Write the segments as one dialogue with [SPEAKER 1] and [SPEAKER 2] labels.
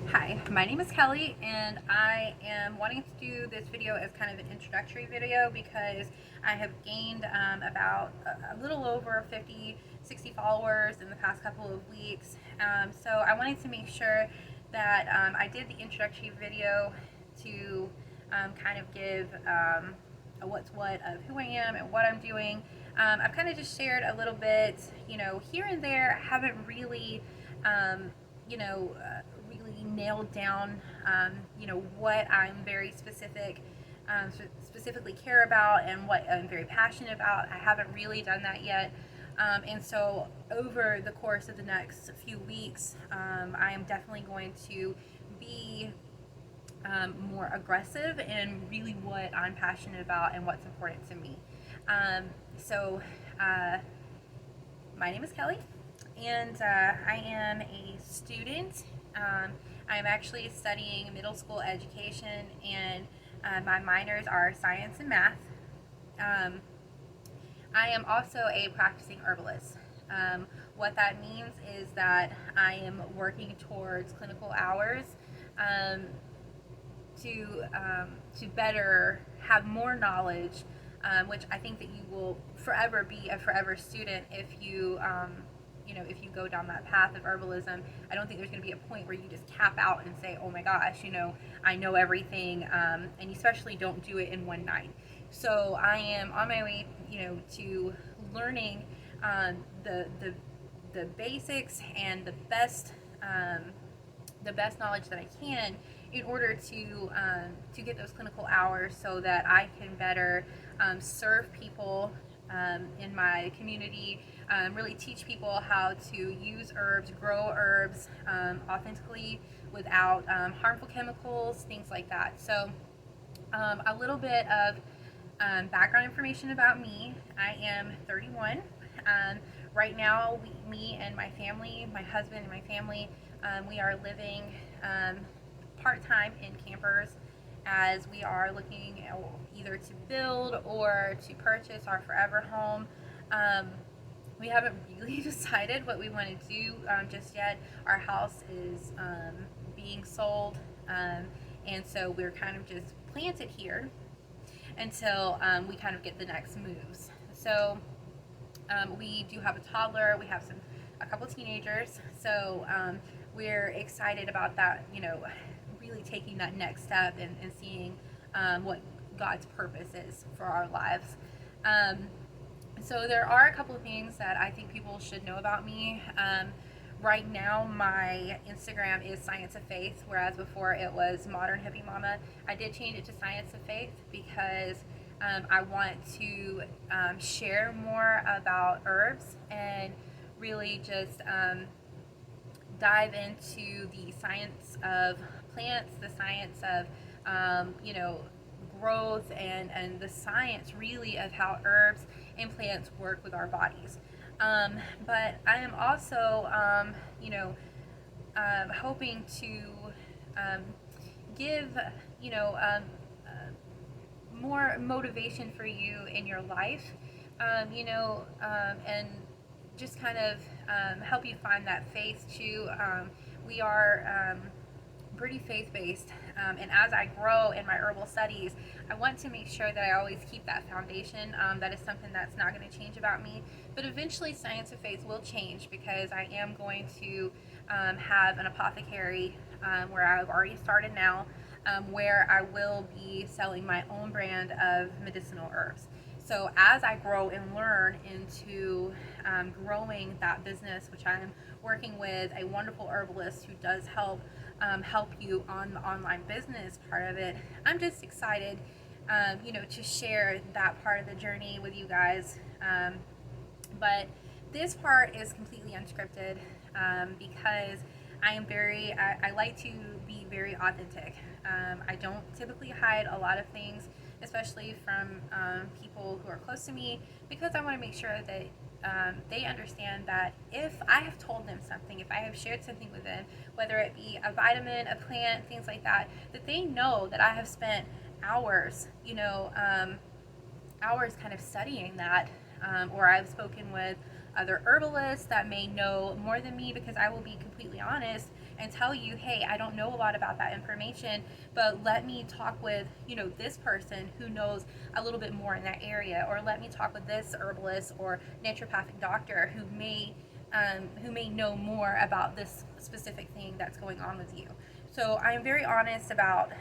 [SPEAKER 1] Hi, my name is Kelly, and I am wanting to do this video as kind of an introductory video because I have gained about a little over 50, 60 followers in the past couple of weeks. So I wanted to make sure that I did the introductory video to kind of give a what's what of who I am and what I'm doing. I've kind of just shared a little bit, here and there. I haven't really, um, really nailed down, what I'm very specifically care about and what I'm very passionate about. I haven't really done that yet. And so over the course of the next few weeks, I am definitely going to be more aggressive in really what I'm passionate about and what's important to me. Um, so, uh, my name is Kelly, and I am a student. I'm actually studying middle school education, and my minors are science and math. Um, I am also a practicing herbalist. What that means is that I am working towards clinical hours um, to better have more knowledge, which I think that you will forever be a forever student if you if you go down that path of herbalism. I don't think there's going to be a point where you just cap out and say, oh my gosh, I know everything, and you especially don't do it in one night. So I am on my way, to learning the basics and the best knowledge that I can in order to get those clinical hours so that I can better serve people in my community, really teach people how to use herbs, grow herbs authentically without harmful chemicals, things like that. So a little bit of background information about me. I am 31. Right now, me and my family, my husband and my family, we are living part-time in campers as we are looking either to build or to purchase our forever home. We haven't really decided what we want to do just yet. Our house is being sold, and so we're kind of just planted here until we kind of get the next moves. So we do have a toddler. We have a couple teenagers. So we're excited about that. Really taking that next step and seeing what God's purpose is for our lives. So there are a couple of things that I think people should know about me. Right now, my Instagram is Science of Faith, whereas before it was Modern Hippie Mama. I did change it to Science of Faith because I want to share more about herbs and really just dive into the science of plants, the science of growth, and the science really of how herbs and plants work with our bodies. But I am also, hoping to give, you know, um, more motivation for you in your life, and just kind of help you find that faith too. We are pretty faith based, and as I grow in my herbal studies, I want to make sure that I always keep that foundation. That is something that's not going to change about me, but eventually, Science of Faith will change because I am going to have an apothecary where I've already started now, where I will be selling my own brand of medicinal herbs. So as I grow and learn into growing that business, which I'm working with a wonderful herbalist who does help you on the online business part of it, I'm just excited, to share that part of the journey with you guys. But this part is completely unscripted because I like to be very authentic. I don't typically hide a lot of things, especially from people who are close to me, because I want to make sure that they understand that if I have told them something, if I have shared something with them, whether it be a vitamin, a plant, things like that, that they know that I have spent hours, hours kind of studying that, or I've spoken with other herbalists that may know more than me, because I will be completely honest, and tell you, hey, I don't know a lot about that information, but let me talk with, this person who knows a little bit more in that area, or let me talk with this herbalist or naturopathic doctor who may know more about this specific thing that's going on with you. So I'm very honest about,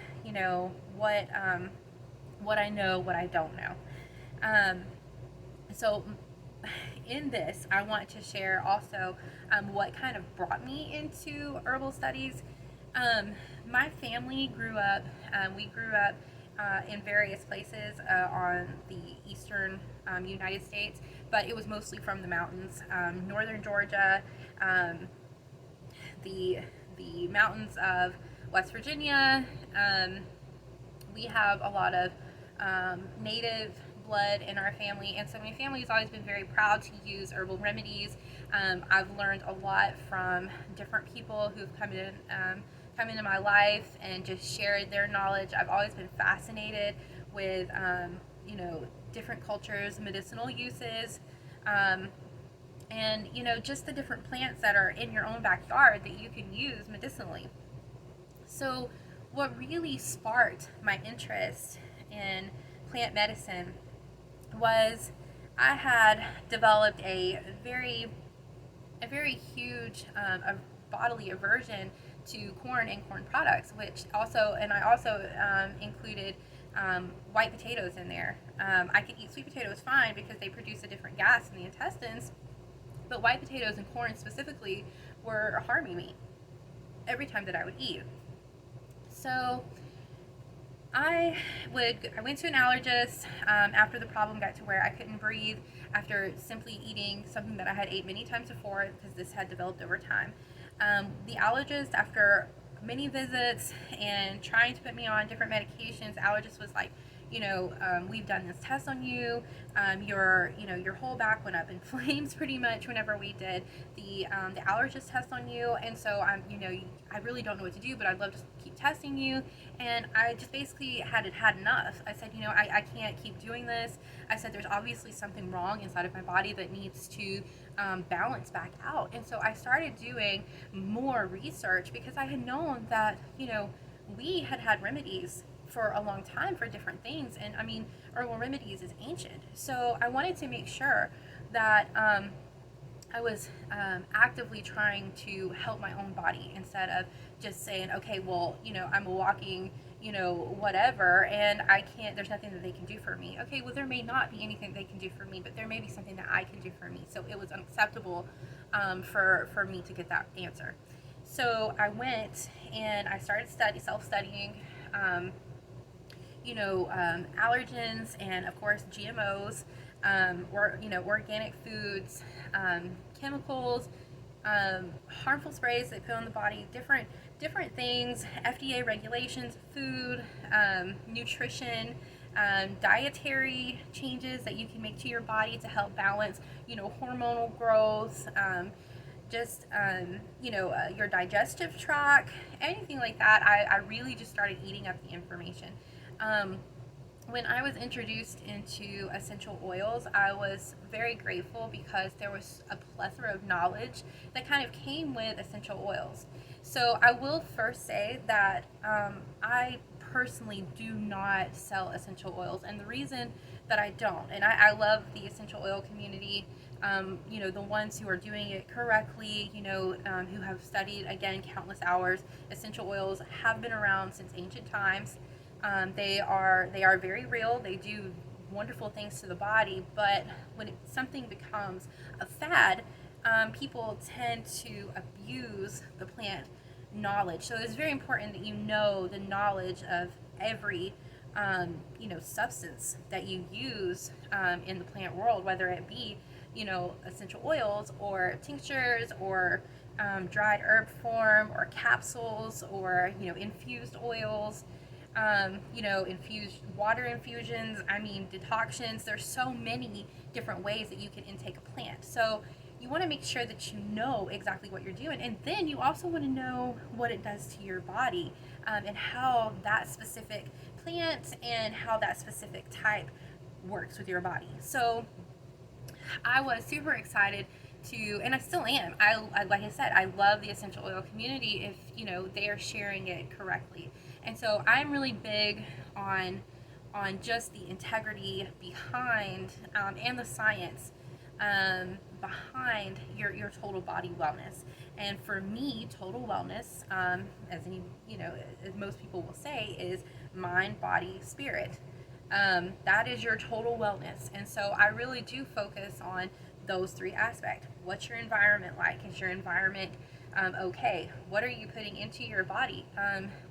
[SPEAKER 1] what what I know, what I don't know. Um, so in this, I want to share also what kind of brought me into herbal studies. My family grew up, we grew up in various places on the eastern United States, but it was mostly from the mountains. Northern Georgia, um, the, the mountains of West Virginia. We have a lot of native blood in our family, and so my family has always been very proud to use herbal remedies. I've learned a lot from different people who've come into my life and just shared their knowledge. I've always been fascinated with different cultures, medicinal uses. And just the different plants that are in your own backyard that you can use medicinally. So what really sparked my interest in plant medicine was I had developed a very huge bodily aversion to corn and corn products, I also included white potatoes in there. I could eat sweet potatoes fine because they produce a different gas in the intestines, but white potatoes and corn specifically were harming me every time that I would eat. So I went to an allergist after the problem got to where I couldn't breathe after simply eating something that I had ate many times before, because this had developed over time. The allergist, after many visits and trying to put me on different medications, allergist was like, we've done this test on you. Your whole back went up in flames pretty much whenever we did the allergist test on you. And so I really don't know what to do, but I'd love to keep testing you. And I just basically had enough. I said, I can't keep doing this. I said, there's obviously something wrong inside of my body that needs to balance back out. And so I started doing more research, because I had known that, we had remedies for a long time for different things. And I mean, herbal remedies is ancient. So I wanted to make sure that I was actively trying to help my own body, instead of just saying, okay, well, I'm a walking, whatever, and I can't, there's nothing that they can do for me. Okay, well, there may not be anything they can do for me, but there may be something that I can do for me. So it was unacceptable for me to get that answer. So I went and I started self-studying, allergens, and of course GMOs, organic foods, chemicals, harmful sprays that put on the body, different things, FDA regulations, food, nutrition, dietary changes that you can make to your body to help balance, hormonal growth, your digestive tract, anything like that. I really just started eating up the information. When I was introduced into essential oils, I was very grateful, because there was a plethora of knowledge that kind of came with essential oils. So I will first say that I personally do not sell essential oils, and the reason that I don't, and I love the essential oil community, the ones who are doing it correctly, who have studied, again, countless hours. Essential oils have been around since ancient times. They are very real. They do wonderful things to the body, but when something becomes a fad, people tend to abuse the plant knowledge. So it's very important that you know the knowledge of every substance that you use in the plant world, whether it be essential oils or tinctures or dried herb form or capsules or infused oils. Infused water infusions, decoctions. There's so many different ways that you can intake a plant. So you want to make sure that you know exactly what you're doing. And then you also want to know what it does to your body, and how that specific plant and how that specific type works with your body. So I was super excited to, and I still am. Like I said, I love the essential oil community if they are sharing it correctly. And so I'm really big on just the integrity behind and the science behind your total body wellness. And for me, total wellness, as most people will say, is mind, body, spirit. That is your total wellness. And so I really do focus on those three aspects. What's your environment like? Is your environment okay? What are you putting into your body?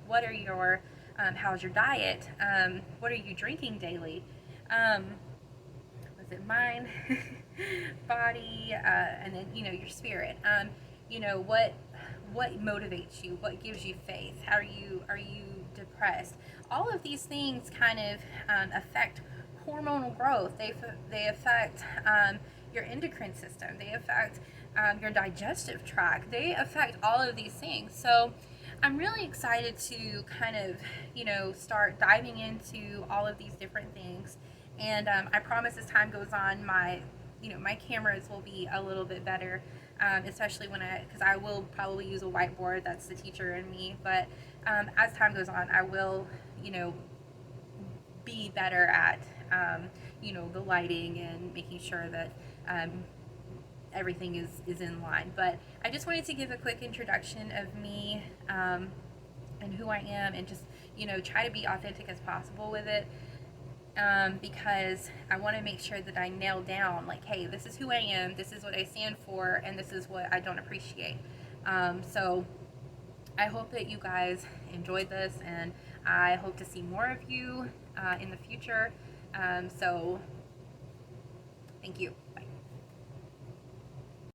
[SPEAKER 1] What are your how's your diet? What are you drinking daily? Was it mind, body, and then your spirit? What motivates you? What gives you faith? Are you depressed? All of these things kind of affect hormonal growth. They affect your endocrine system. They affect your digestive tract. They affect all of these things. So I'm really excited to kind of start diving into all of these different things. And I promise as time goes on, my cameras will be a little bit better, especially because I will probably use a whiteboard. That's the teacher in me. But as time goes on, I will, be better at, the lighting and making sure that everything is in line. But I just wanted to give a quick introduction of me and who I am, and just try to be authentic as possible with it. Because I want to make sure that I nail down, like, hey, this is who I am, this is what I stand for, and this is what I don't appreciate. So I hope that you guys enjoyed this, and I hope to see more of you in the future. So thank you.